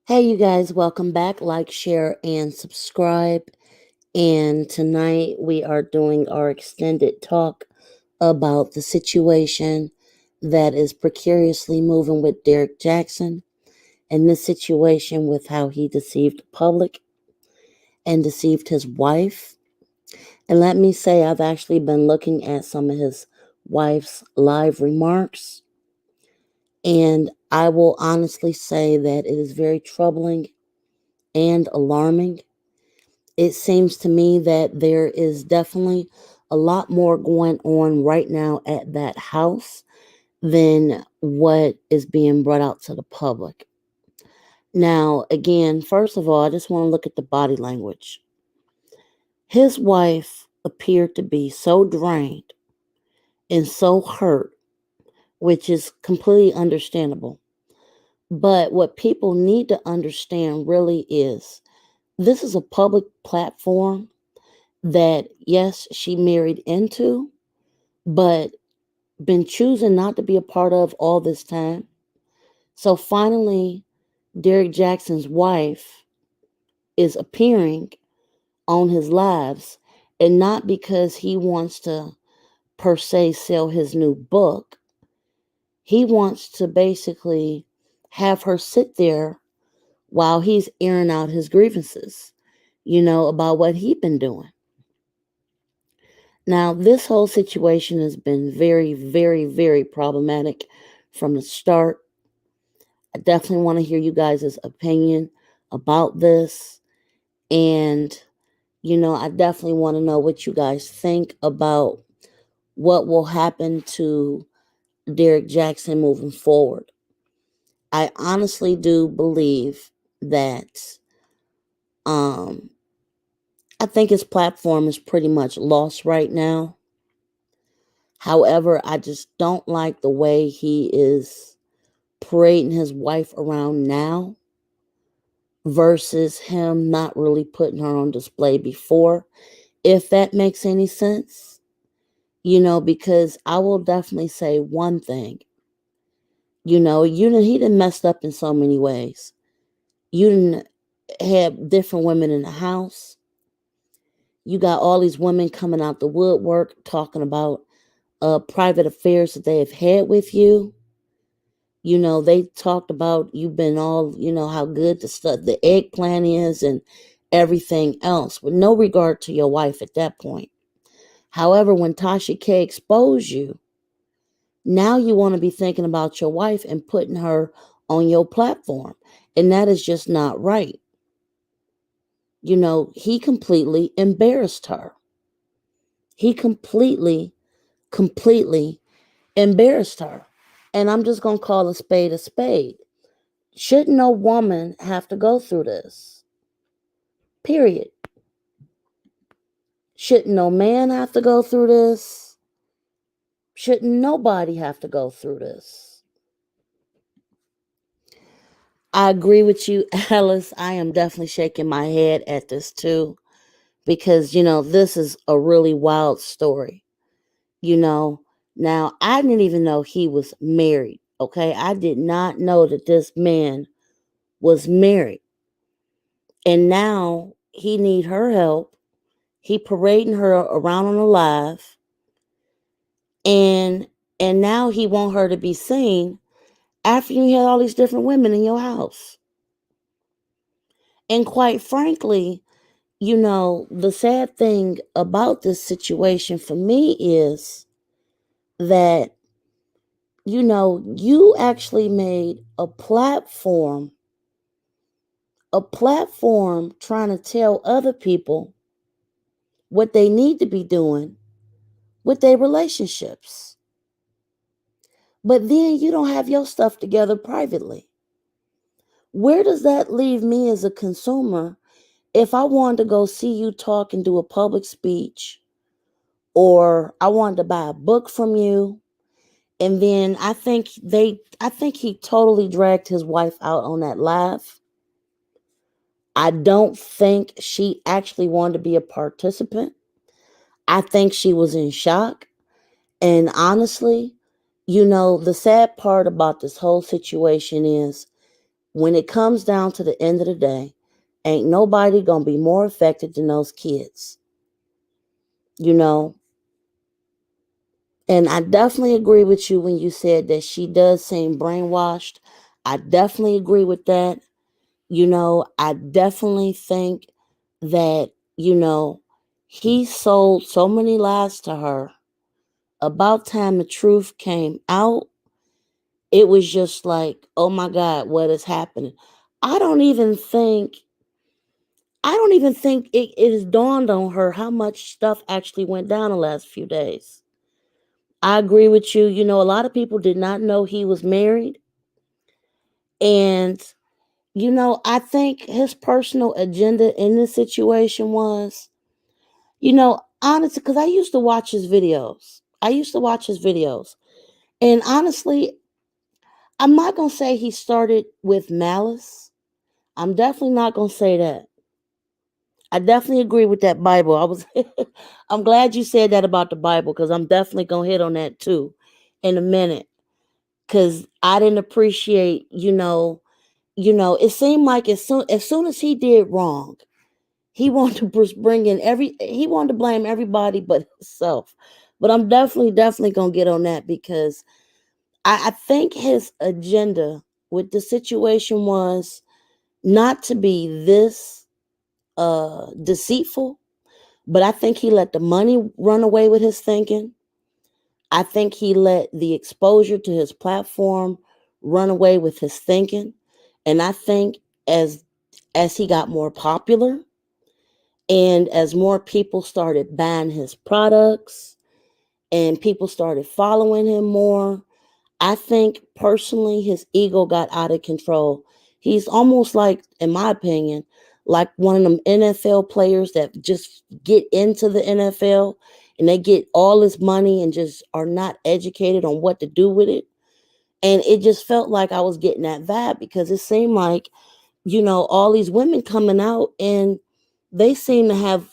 Hey, you guys, welcome back. Like, share, and subscribe. And tonight we are doing our extended talk about the situation that is precariously moving with Derrick Jaxn and this situation with how he deceived the public and deceived his wife. And let me say, I've actually been looking at some of his wife's live remarks, and I will honestly say that it is very troubling and alarming. It seems to me that there is definitely a lot more going on right now at that house than what is being brought out to the public. Now, again, first of all, I just want to look at the body language. His wife appeared to be so drained and so hurt, which is completely understandable. But what people need to understand really is this is a public platform that, yes, she married into, but been choosing not to be a part of all this time. So finally, Derrick Jaxn's wife is appearing on his lives, and not because he wants to, per se, sell his new book. He wants to basically have her sit there while he's airing out his grievances, about what he'd been doing. Now, this whole situation has been very, very, very problematic from the start. I definitely want to hear you guys' opinion about this. And, I definitely want to know what you guys think about what will happen to Derrick Jaxn moving forward. I honestly do believe that um, I think his platform is pretty much lost right now. However, I just don't like the way he is parading his wife around now versus him not really putting her on display before, if that makes any sense. Because I will definitely say one thing. He done messed up in so many ways. You didn't have different women in the house. You got all these women coming out the woodwork talking about private affairs that they have had with you. They talked about you've been all, how good the eggplant is and everything else, with no regard to your wife at that point. However, when Tasha K exposed you, now you want to be thinking about your wife and putting her on your platform. And that is just not right. He completely embarrassed her. He completely embarrassed her. And I'm just going to call a spade a spade. Shouldn't no woman have to go through this? Period. Shouldn't no man have to go through this? Shouldn't nobody have to go through this? I agree with you, Alice. I am definitely shaking my head at this too, because, this is a really wild story. You know, now I didn't even know he was married. Okay. I did not know that this man was married. And now he need her help. He parading her around on a live, and now he want her to be seen after you had all these different women in your house. And quite frankly, the sad thing about this situation for me is that, you actually made a platform trying to tell other people what they need to be doing with their relationships. But then you don't have your stuff together privately. Where does that leave me as a consumer if I wanted to go see you talk and do a public speech, or I wanted to buy a book from you? And then I think he totally dragged his wife out on that live. I don't think she actually wanted to be a participant. I think she was in shock. And honestly, the sad part about this whole situation is When it comes down to the end of the day, ain't nobody gonna be more affected than those kids, you know. And I definitely agree with you when you said that she does seem brainwashed. I definitely agree with that. I definitely think that, he sold so many lies to her. About time the truth came out, it was just like, oh my God, what is happening? I don't even think it has dawned on her how much stuff actually went down the last few days. I agree with you. A lot of people did not know he was married. And, I think his personal agenda in this situation was, honestly, because I used to watch his videos. And honestly, I'm not going to say he started with malice. I'm definitely not going to say that. I definitely agree with that Bible. I'm glad you said that about the Bible because I'm definitely going to hit on that too in a minute. Because I didn't appreciate, it seemed like as soon as he did wrong, he wanted to he wanted to blame everybody but himself. But I'm definitely gonna get on that because I think his agenda with the situation was not to be this deceitful, but I think he let the money run away with his thinking. I think he let the exposure to his platform run away with his thinking. And I think as he got more popular and as more people started buying his products and people started following him more, I think personally his ego got out of control. He's almost like, in my opinion, like one of them NFL players that just get into the NFL and they get all this money and just are not educated on what to do with it. And it just felt like I was getting that vibe because it seemed like, all these women coming out and they seem to have,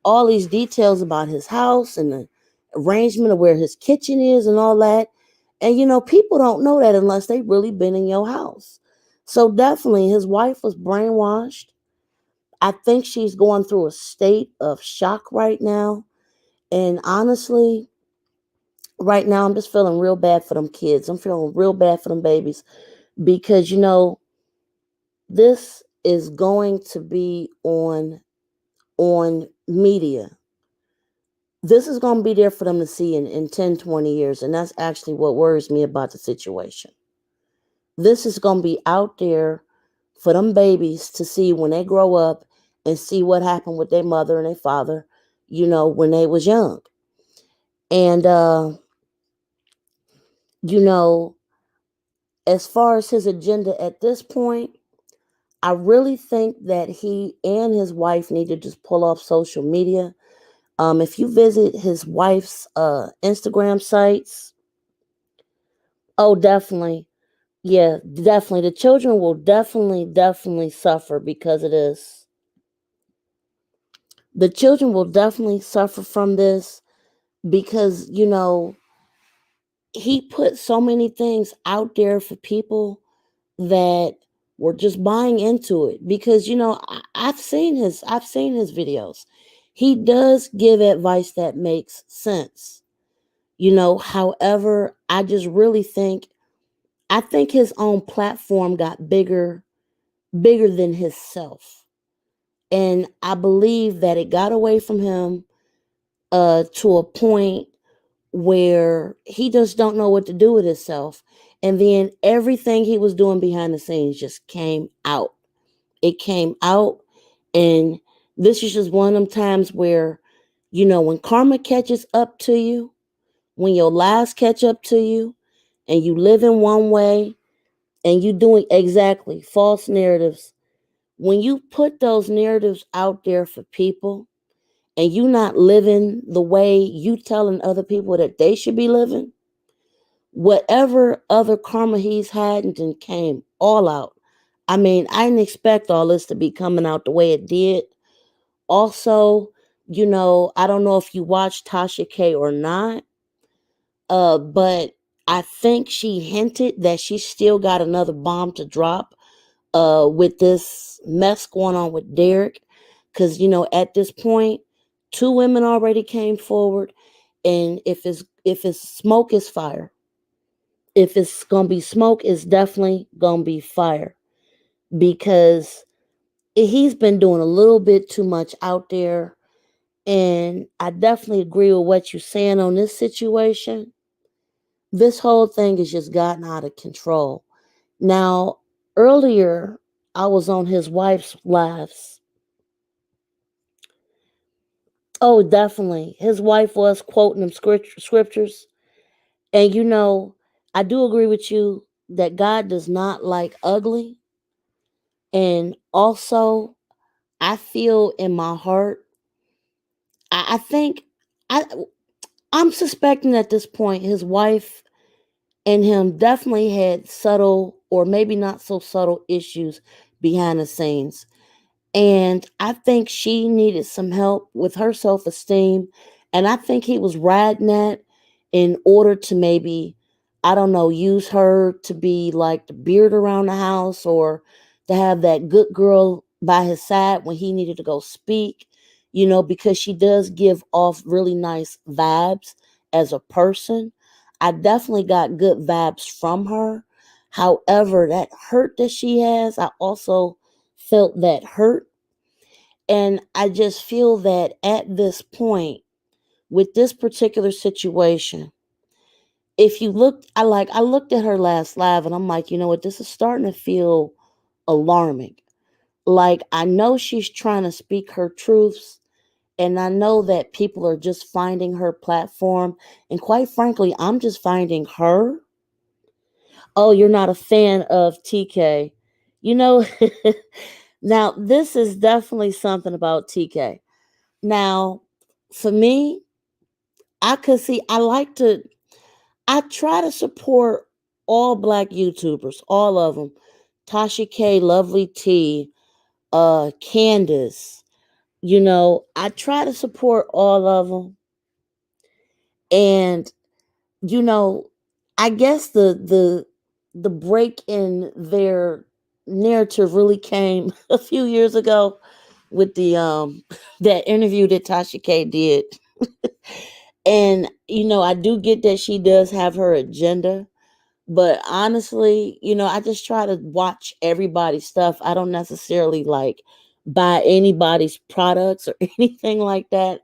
all these details about his house and the arrangement of where his kitchen is and all that. And people don't know that unless they really been in your house. So definitely his wife was brainwashed. I think she's going through a state of shock right now. And honestly, right now I'm just feeling real bad for them kids. I'm feeling real bad for them babies because this is going to be on media. This is going to be there for them to see in 10, 20 years. And that's actually what worries me about the situation. This is going to be out there for them babies to see when they grow up and see what happened with their mother and their father, when they was young. And, you know, as far as his agenda at this point, I really think that he and his wife need to just pull off social media. If you visit his wife's Instagram sites, oh, definitely. Yeah, definitely. The children will definitely suffer because of this. The children will definitely suffer from this because, he put so many things out there for people that were just buying into it because I've seen his videos. He does give advice that makes sense. However, I just really think I think his own platform got bigger than himself. And I believe that it got away from him to a point where he just don't know what to do with himself. And then everything he was doing behind the scenes just came out. It came out. And this is just one of them times where, when karma catches up to you, when your lies catch up to you, and you live in one way and you doing exactly false narratives, when you put those narratives out there for people and you not living the way you telling other people that they should be living, whatever other karma he's had and then came all out. I mean, I didn't expect all this to be coming out the way it did. Also, I don't know if you watched Tasha K or not, but I think she hinted that she still got another bomb to drop with this mess going on with Derrick. Because, at this point, two women already came forward. And if it's smoke, is fire. If it's gonna be smoke, it's definitely gonna be fire. Because he's been doing a little bit too much out there. And I definitely agree with what you're saying on this situation. This whole thing has just gotten out of control. Now, earlier, I was on his wife's lives. Oh, definitely. His wife was quoting them scriptures. And I do agree with you that God does not like ugly. And also, I feel in my heart, I think, I, I'm suspecting at this point his wife and him definitely had subtle or maybe not so subtle issues behind the scenes. And I think she needed some help with her self esteem. And I think he was riding that in order to maybe, I don't know, use her to be like the beard around the house or to have that good girl by his side when he needed to go speak, because she does give off really nice vibes as a person. I definitely got good vibes from her. However, that hurt that she has, I also felt that hurt. And I just feel that at this point, with this particular situation, if you look, I looked at her last live and I'm like, you know what, this is starting to feel alarming. Like, I know she's trying to speak her truths, and I know that people are just finding her platform. And quite frankly, I'm just finding her. Oh, you're not a fan of TK. You know, now this is definitely something about TK. Now, for me, I could see, I try to support all black YouTubers, all of them. Tasha K, Lovely T, Candace. I try to support all of them. And, you know, I guess the break in their narrative really came a few years ago with the that interview that Tasha K did. And, I do get that she does have her agenda, but honestly, I just try to watch everybody's stuff. I don't necessarily like buy anybody's products or anything like that,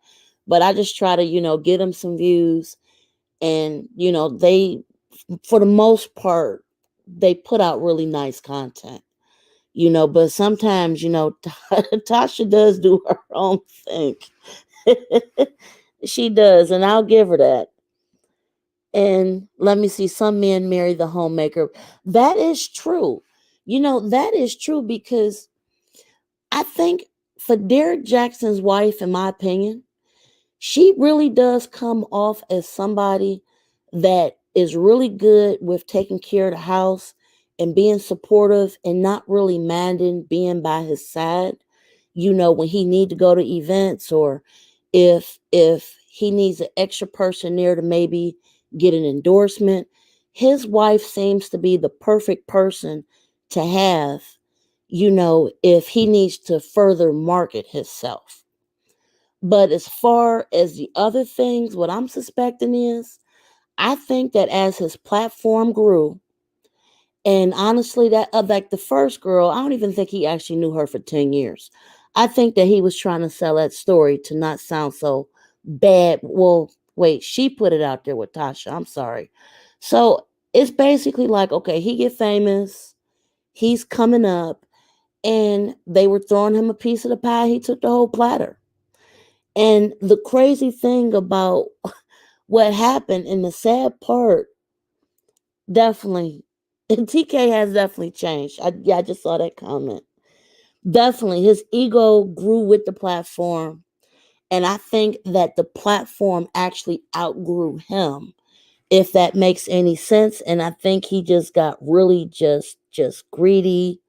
but I just try to, get them some views. And, they, for the most part, they put out really nice content, but sometimes, Tasha does do her own thing. She does, and I'll give her that. And let me see, some men marry the homemaker. That is true. That is true because I think for Derrick Jaxn's wife, in my opinion, she really does come off as somebody that is really good with taking care of the house and being supportive and not really minding being by his side, when he need to go to events, or if he needs an extra person there to maybe get an endorsement. His wife seems to be the perfect person to have, if he needs to further market himself. But as far as the other things, what I'm suspecting is, I think that as his platform grew, and honestly, that like the first girl, I don't even think he actually knew her for 10 years. I think that he was trying to sell that story to not sound so bad. Well, wait, she put it out there with Tasha. I'm sorry. So it's basically like, okay, he get famous, he's coming up, and they were throwing him a piece of the pie. He took the whole platter. And the crazy thing about what happened, and the sad part, definitely, and TK has definitely changed. I just saw that comment. Definitely, his ego grew with the platform, and I think that the platform actually outgrew him, if that makes any sense. And I think he just got really just greedy,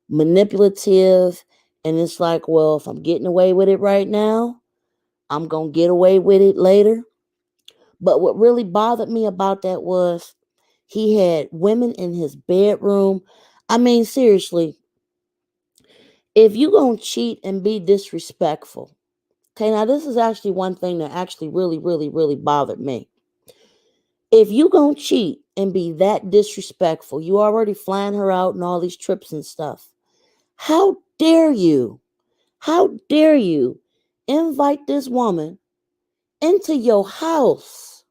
manipulative, and it's like, well, if I'm getting away with it right now, I'm gonna get away with it later. But what really bothered me about that was He had women in his bedroom. I mean, seriously, if you gonna cheat and be disrespectful, okay, now this is actually one thing that actually really, really, really bothered me. If you gonna cheat and be that disrespectful, you already flying her out and all these trips and stuff. How dare you? How dare you invite this woman into your house?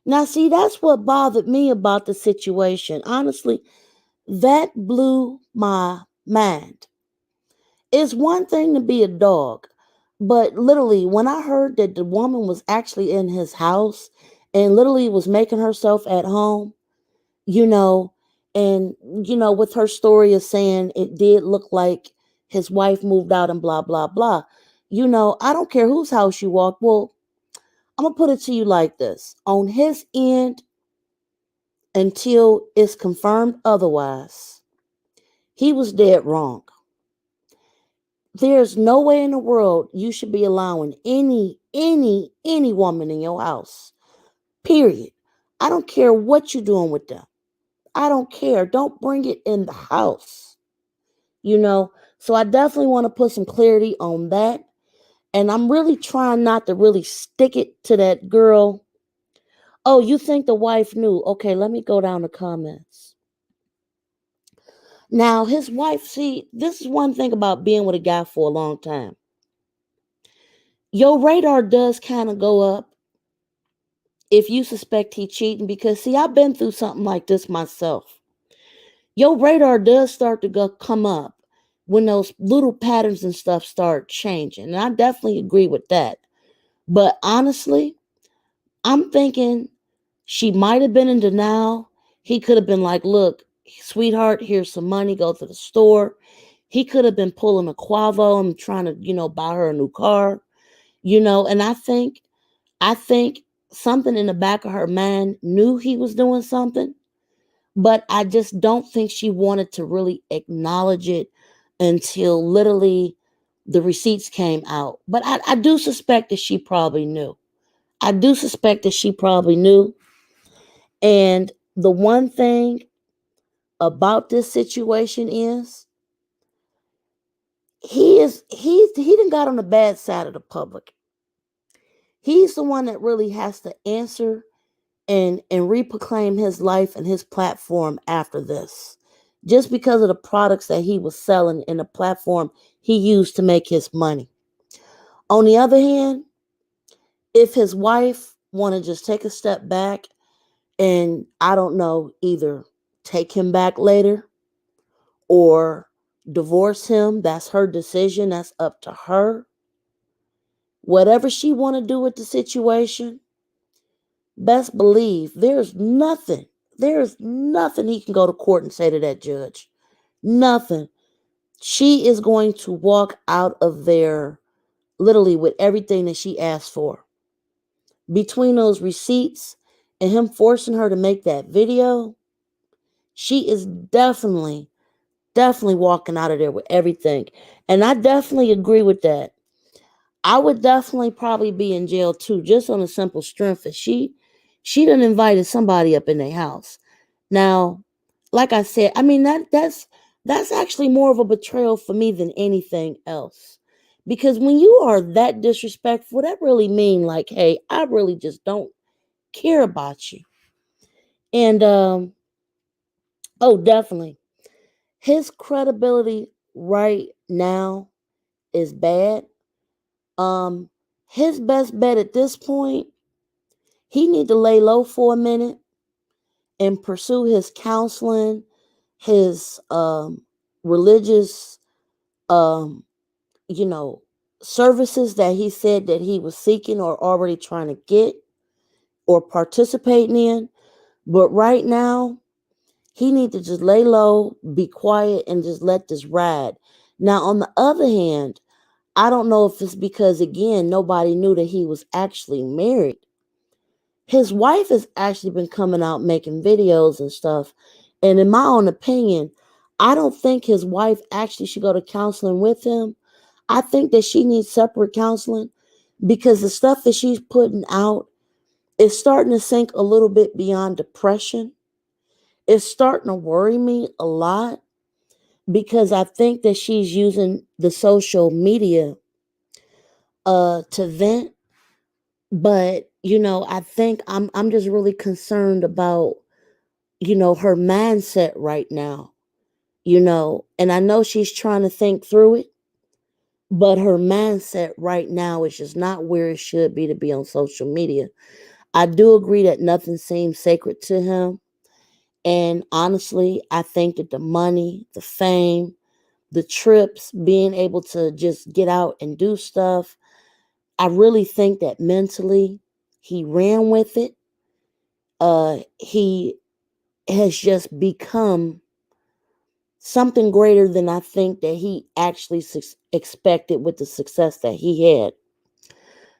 Now, see, that's what bothered me about the situation. Honestly, that blew my mind. It's one thing to be a dog, but literally, when I heard that the woman was actually in his house and literally was making herself at home, you know, and, with her story of saying it did look like his wife moved out and blah, blah, blah. I don't care whose house you walk. Well, I'm going to put it to you like this: on his end, until it's confirmed otherwise, he was dead wrong. There's no way in the world you should be allowing any woman in your house. Period. I don't care what you're doing with them. I don't care. Don't bring it in the house. So I definitely want to put some clarity on that. And I'm really trying not to really stick it to that girl. Oh, you think the wife knew? Okay, let me go down the comments. Now, his wife, see, this is one thing about being with a guy for a long time. Your radar does kind of go up if you suspect he cheating, because see, I've been through something like this myself. Your radar does start to come up when those little patterns and stuff start changing. And I definitely agree with that. But honestly, I'm thinking she might have been in denial. He could have been like, look, sweetheart, here's some money, go to the store. He could have been pulling a Quavo and trying to, buy her a new car, and I think something in the back of her mind knew he was doing something, but I just don't think she wanted to really acknowledge it until literally the receipts came out. But I do suspect that she probably knew. I do suspect that she probably knew. And the one thing about this situation is he done got on the bad side of the public. He's the one that really has to answer and reproclaim his life and his platform after this, just because of the products that he was selling and the platform he used to make his money. On the other hand, if his wife want to just take a step back and, I don't know, either take him back later or divorce him, that's her decision, that's up to her. Whatever she want to do with the situation, best believe there's nothing he can go to court and say to that judge. Nothing. She is going to walk out of there literally with everything that she asked for. Between those receipts and him forcing her to make that video, she is definitely walking out of there with everything. And I definitely agree with that. I would definitely probably be in jail too, just on a simple strength that she done invited somebody up in their house. Now, like I said, I mean that's actually more of a betrayal for me than anything else. Because when you are that disrespectful, that really mean like, hey, I really just don't care about you. And oh, definitely. His credibility right now is bad. Um his best bet at this point, he need to lay low for a minute and pursue his counseling, his religious um you know services that he said that he was seeking or already trying to get or participating in. But right now, he need to just lay low, be quiet, and just let this ride. Now, on the other hand, I don't know if it's because, again, nobody knew that he was actually married. His wife has actually been coming out making videos and stuff. And in my own opinion, I don't think his wife actually should go to counseling with him. I think that she needs separate counseling because the stuff that she's putting out is starting to sink a little bit beyond depression. It's starting to worry me a lot because I think that she's using the social media to vent. But I think I'm just really concerned about her mindset right now. And I know she's trying to think through it, but her mindset right now is just not where it should be to be on social media. I do agree that nothing seems sacred to him. And honestly, I think that the money, the fame, the trips, being able to just get out and do stuff, I really think that mentally he ran with it. He has just become something greater than I think that he actually expected with the success that he had.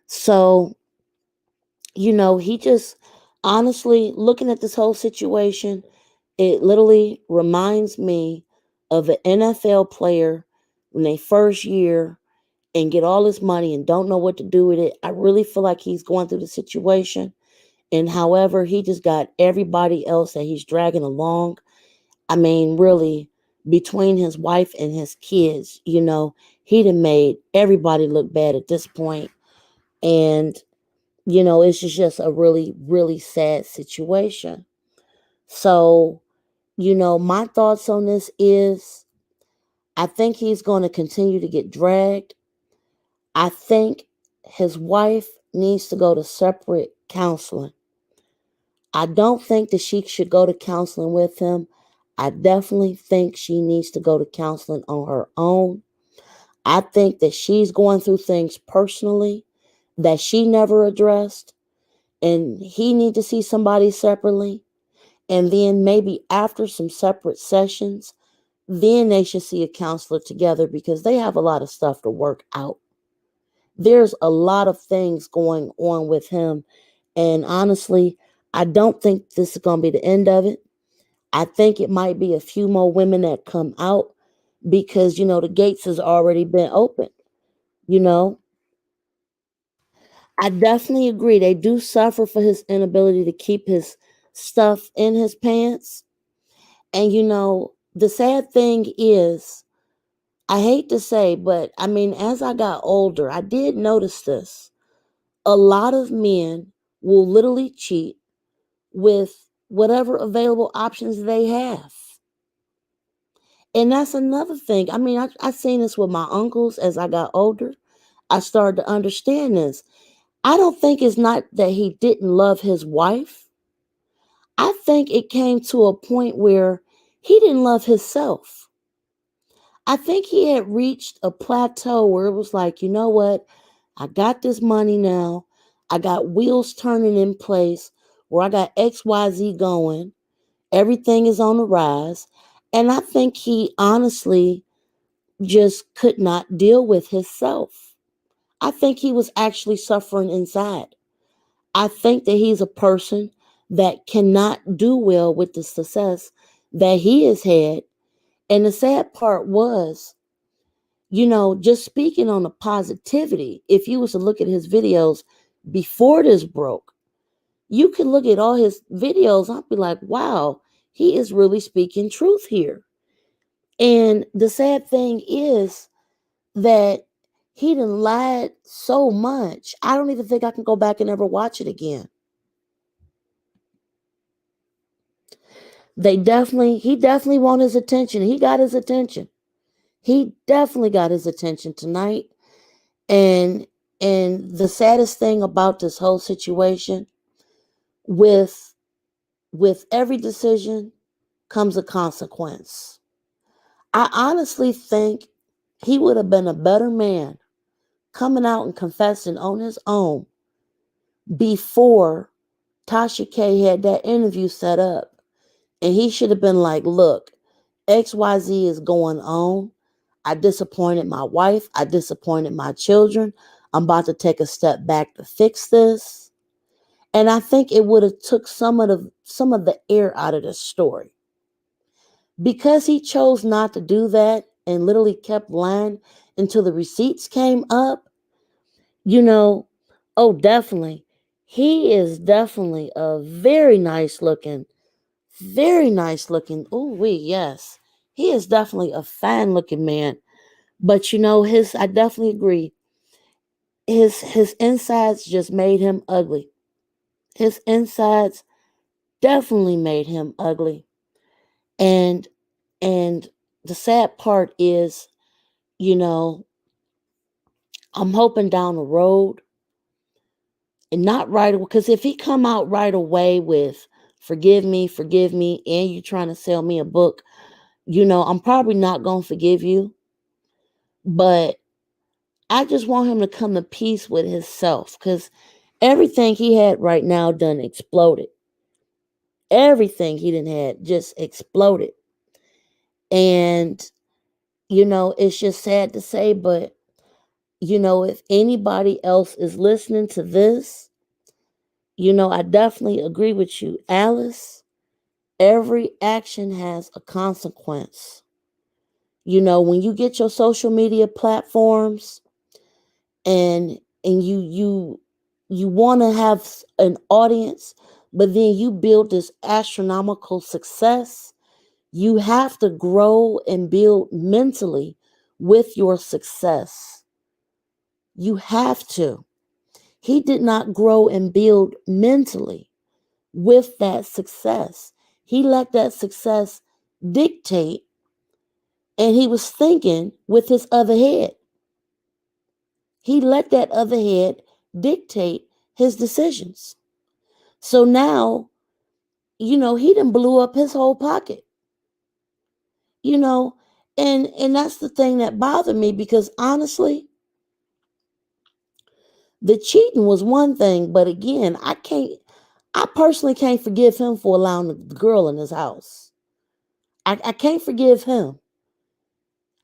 So, he just honestly looking at this whole situation, it literally reminds me of an NFL player when they first year and get all this money and don't know what to do with it. I really feel like he's going through the situation. And however, he just got everybody else that he's dragging along. I mean, really, between his wife and his kids, he done made everybody look bad at this point. And, it's just a really, really sad situation. So, my thoughts on this is I think he's going to continue to get dragged. I think his wife needs to go to separate counseling. I don't think that she should go to counseling with him. I definitely think she needs to go to counseling on her own. I think that she's going through things personally that she never addressed, and he need to see somebody separately. And then maybe after some separate sessions, then they should see a counselor together because they have a lot of stuff to work out. There's a lot of things going on with him. And honestly, I don't think this is going to be the end of it. I think it might be a few more women that come out because, the gates has already been opened. You know, I definitely agree. They do suffer for his inability to keep his stuff in his pants. And, the sad thing is, I hate to say, but I mean, as I got older, I did notice this. A lot of men will literally cheat with whatever available options they have. And that's another thing. I mean, I seen this with my uncles as I got older. I started to understand this. I don't think it's not that he didn't love his wife. I think it came to a point where he didn't love himself. I think he had reached a plateau where it was like, you know what? I got this money now. I got wheels turning in place where I got XYZ going. Everything is on the rise. And I think he honestly just could not deal with himself. I think he was actually suffering inside. I think that he's a person that cannot do well with the success that he has had. And the sad part was, just speaking on the positivity, if you was to look at his videos before this broke, you can look at all his videos. I'll be like, wow, he is really speaking truth here. And the sad thing is that he done lied so much. I don't even think I can go back and ever watch it again. He definitely want his attention. He got his attention. He definitely got his attention tonight. And the saddest thing about this whole situation, with every decision comes a consequence. I honestly think he would have been a better man coming out and confessing on his own before Tasha K had that interview set up. And he should have been like, look, XYZ is going on. I disappointed my wife. I disappointed my children. I'm about to take a step back to fix this. And I think it would have took some of the air out of the story. Because he chose not to do that and literally kept lying until the receipts came up, you know, oh, definitely. He is definitely a very nice looking Very nice looking. Oh, yes. He is definitely a fine looking man. But I definitely agree. His insides just made him ugly. His insides definitely made him ugly. And and the sad part is, you know, I'm hoping down the road and not right away, because if he come out right away with forgive me, and you trying to sell me a book, I'm probably not gonna forgive you. But I just want him to come to peace with himself, because everything he had right now done exploded. Everything he done had just exploded. And, it's just sad to say, but, if anybody else is listening to this, I definitely agree with you, Alice. Every action has a consequence. When you get your social media platforms and you want to have an audience, but then you build this astronomical success, you have to grow and build mentally with your success. You have to. He did not grow and build mentally with that success. He let that success dictate, and he was thinking with his other head. He let that other head dictate his decisions. So now, he done blew up his whole pocket. You know, and that's the thing that bothered me, because honestly, the cheating was one thing, but again, I personally can't forgive him for allowing the girl in his house. I can't forgive him.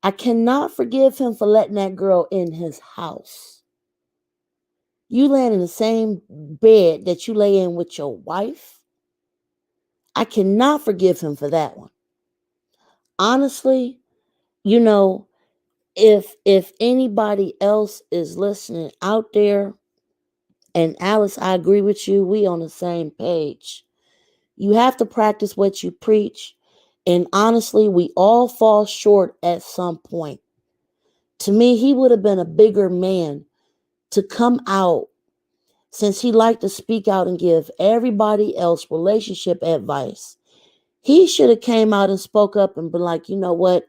I cannot forgive him for letting that girl in his house. You laying in the same bed that you lay in with your wife. I cannot forgive him for that one. Honestly, you know, if anybody else is listening out there, and Alice, I agree with you, we on the same page. You have to practice what you preach. And honestly, we all fall short at some point. To me, he would have been a bigger man to come out, since he liked to speak out and give everybody else relationship advice. He should have came out and spoke up and been like, you know what?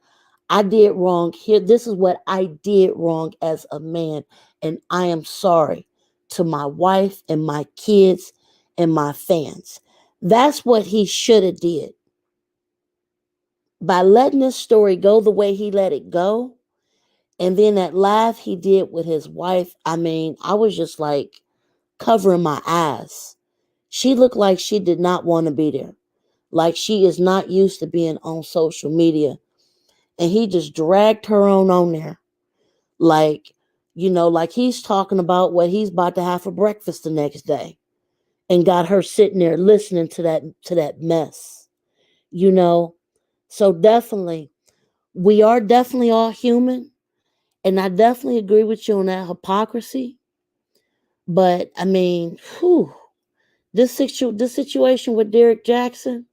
I did wrong here. This is what I did wrong as a man. And I am sorry to my wife and my kids and my fans. That's what he should have did. By letting this story go the way he let it go, and then that live he did with his wife, I mean, I was just like covering my eyes. She looked like she did not want to be there. Like she is not used to being on social media. And he just dragged her on there. Like, like he's talking about what he's about to have for breakfast the next day. And got her sitting there listening to that mess. You know? So definitely, we are definitely all human. And I definitely agree with you on that hypocrisy. But I mean, this situation with Derrick Jaxn,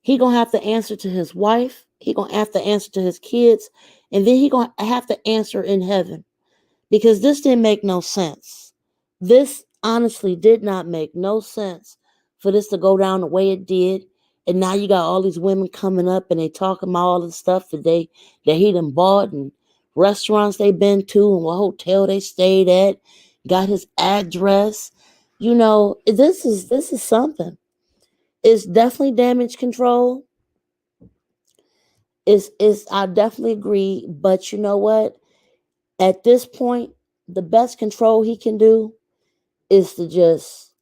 he gonna have to answer to his wife. He gonna have to answer to his kids, and then he gonna have to answer in heaven, because this didn't make no sense. This honestly did not make no sense for this to go down the way it did. And now you got all these women coming up and they talking about all the stuff that he done bought, and restaurants they been to, and what hotel they stayed at, got his address. This is something. It's definitely damage control. Is I definitely agree, but you know what? At this point, the best control he can do is to just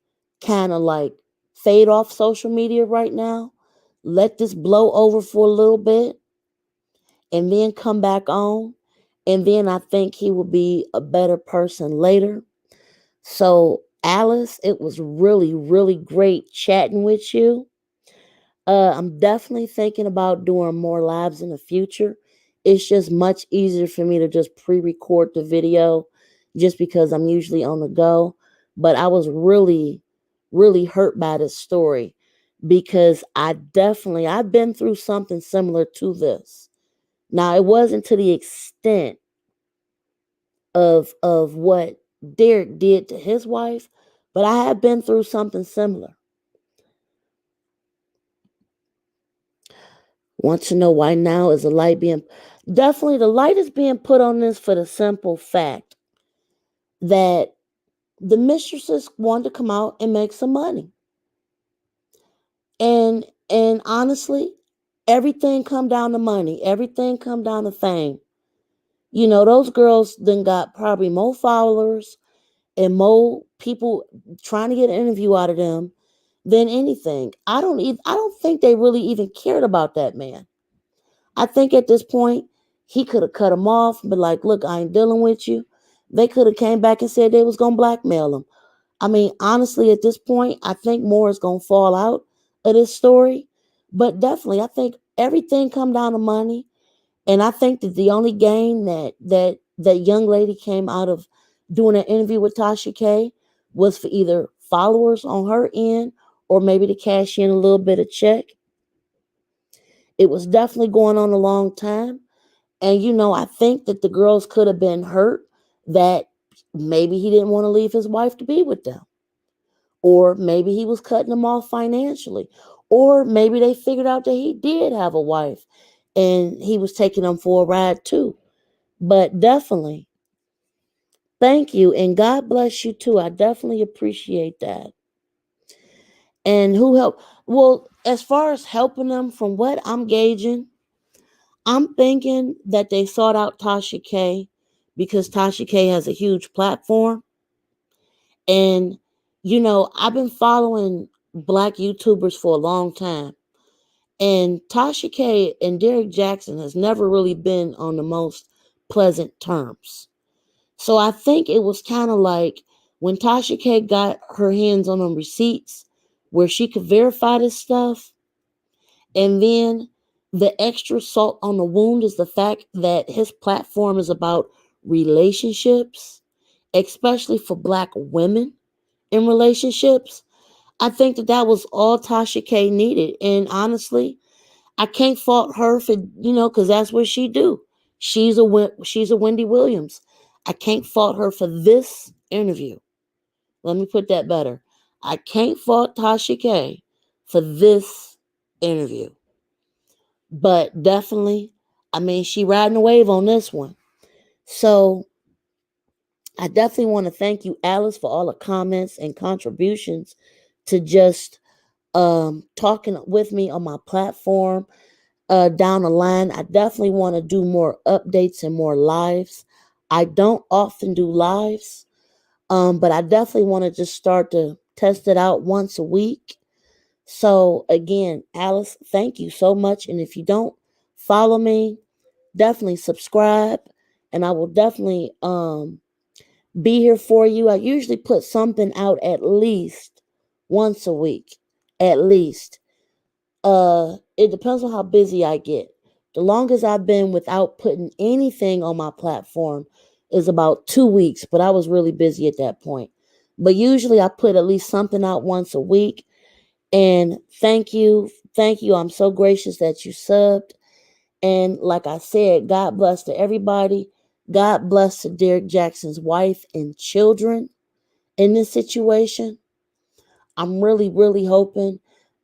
kind of like fade off social media right now, let this blow over for a little bit, and then come back on. And then I think he will be a better person later. So, Alice, it was really, really great chatting with you. I'm definitely thinking about doing more lives in the future. It's just much easier for me to just pre-record the video, just because I'm usually on the go. But I was really, really hurt by this story. because I've been through something similar to this. Now, it wasn't to the extent of what Derrick did to his wife, but I have been through something similar. Want to know why now is the light being definitely the light is being put on this for the simple fact that the mistresses wanted to come out and make some money. And honestly, everything come down to money. Everything come down to fame. You know, those girls then got probably more followers and more people trying to get an interview out of them than anything. I don't think they really even cared about that man. I think at this point he could have cut him off and be like, look, I ain't dealing with you. They could have came back and said they was gonna blackmail him. I mean, honestly, at this point, I think more is gonna fall out of this story. But definitely, I think everything come down to money. And I think that the only gain that young lady came out of doing an interview with Tasha K was for either followers on her end or maybe to cash in a little bit of check. It was definitely going on a long time. And I think that the girls could have been hurt that maybe he didn't want to leave his wife to be with them. Or maybe he was cutting them off financially. Or maybe they figured out that he did have a wife and he was taking them for a ride too. But definitely, thank you. And God bless you too. I definitely appreciate that. And who helped? Well, as far as helping them, from what I'm gauging, I'm thinking that they sought out Tasha K because Tasha K has a huge platform. And, I've been following black YouTubers for a long time. And Tasha K and Derrick Jaxn has never really been on the most pleasant terms. So I think it was kind of like when Tasha K got her hands on them receipts where she could verify this stuff. And then the extra salt on the wound is the fact that his platform is about relationships, especially for black women in relationships. I think that was all Tasha K needed. And honestly, I can't fault her for, because that's what she do. She's a Wendy Williams. I can't fault her for this interview. Let me put that better. I can't fault Tasha K for this interview. But definitely, I mean, she riding a wave on this one. So I definitely want to thank you, Alice, for all the comments and contributions to just talking with me on my platform. Down the line, I definitely want to do more updates and more lives. I don't often do lives, but I definitely want to just start to test it out once a week. So again, Alice, thank you so much. And if you don't follow me, definitely subscribe, and I will definitely be here for you. I usually put something out at least once a week, at least. It depends on how busy I get. The longest I've been without putting anything on my platform is about 2 weeks, but I was really busy at that point. But usually I put at least something out once a week. And thank you. Thank you. I'm so gracious that you subbed. And like I said, God bless to everybody. God bless to Derrick Jaxn's wife and children in this situation. I'm really, really hoping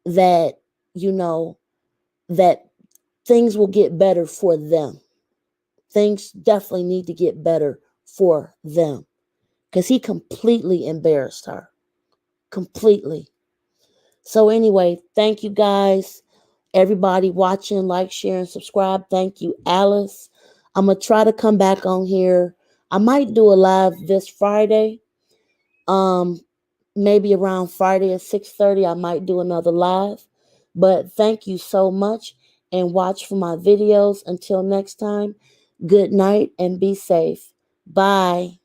that, you know, that things will get better for them. Things definitely need to get better for them because he completely embarrassed her. Completely. So, anyway, thank you guys. Everybody watching, like, share, and subscribe. Thank you, Alice. I'm going to try to come back on here. I might do a live this Friday. Um, Maybe around Friday at 6:30, I might do another live. But thank you so much and watch for my videos. Until next time, good night and be safe. Bye.